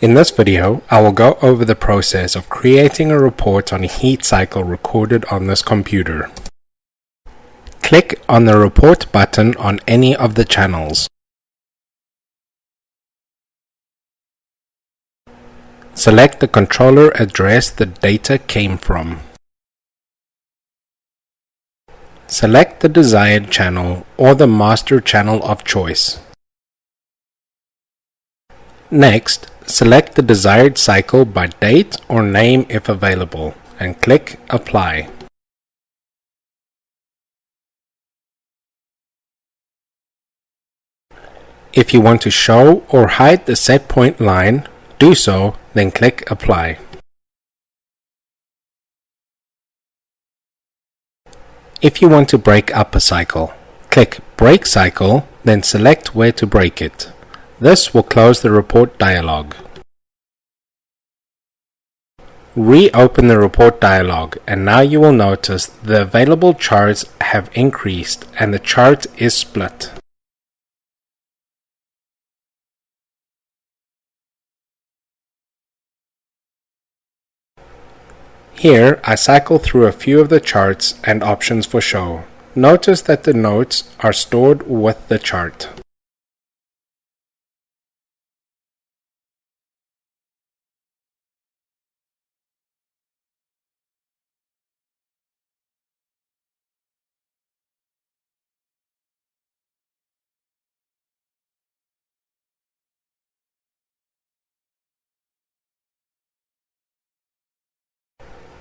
In this video, I will go over the process of creating a report on a heat cycle recorded on this computer. Click on the Report button on any of the channels. Select the controller address the data came from. Select the desired channel or the master channel of choice. Next, select the desired cycle by date or name if available, and click Apply. If you want to show or hide the set point line, do so, then click Apply. If you want to break up a cycle, click Break Cycle, then select where to break it. This will close the report dialog. Reopen the report dialog, and now you will notice the available charts have increased and the chart is split. Here I cycle through a few of the charts and options for show. Notice that the notes are stored with the chart.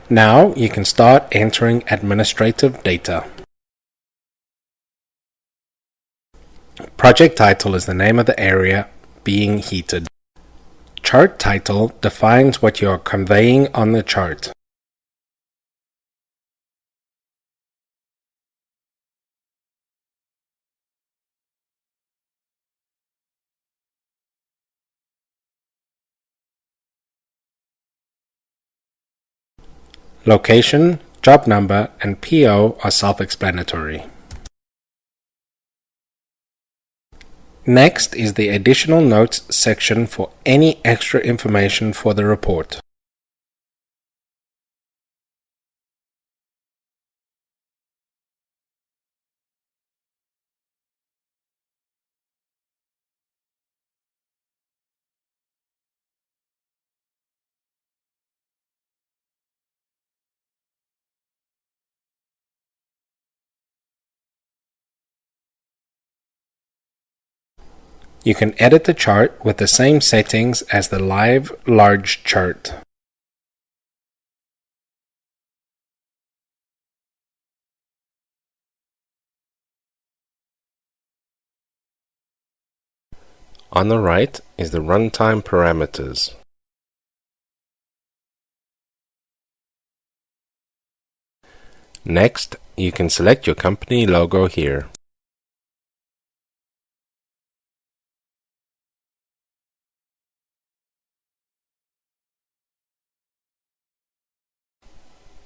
Now you can start entering administrative data. Project title is the name of the area being heated. Chart title defines what you are conveying on the chart. Location, job number, and PO are self-explanatory. Next is the Additional Notes section for any extra information for the report. You can edit the chart with the same settings as the live large chart. On the right is the runtime parameters. Next, you can select your company logo here.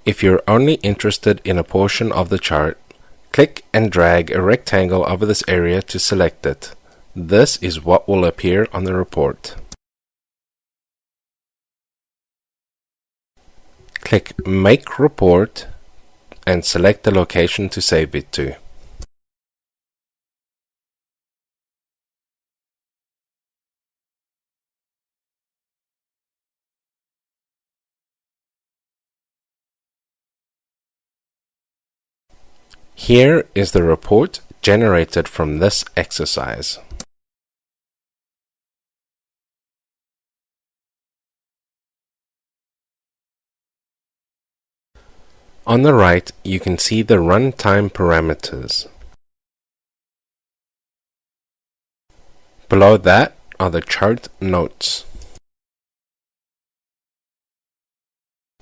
If you're only interested in a portion of the chart, click and drag a rectangle over this area to select it. This is what will appear on the report. Click Make Report and select the location to save it to. Here is the report generated from this exercise. On the right, you can see the runtime parameters. Below that are the chart notes.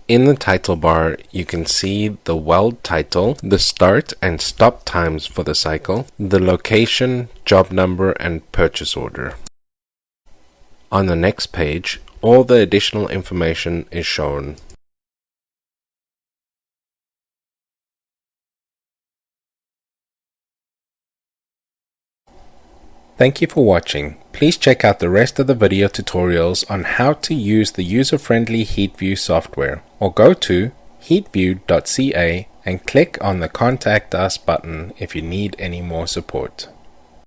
In the title bar, you can see the weld title, the start and stop times for the cycle, the location, job number, and purchase order. On the next page, all the additional information is shown. Thank you for watching. Please check out the rest of the video tutorials on how to use the user-friendly HeatView software, or go to heatview.ca and click on the Contact Us button if you need any more support.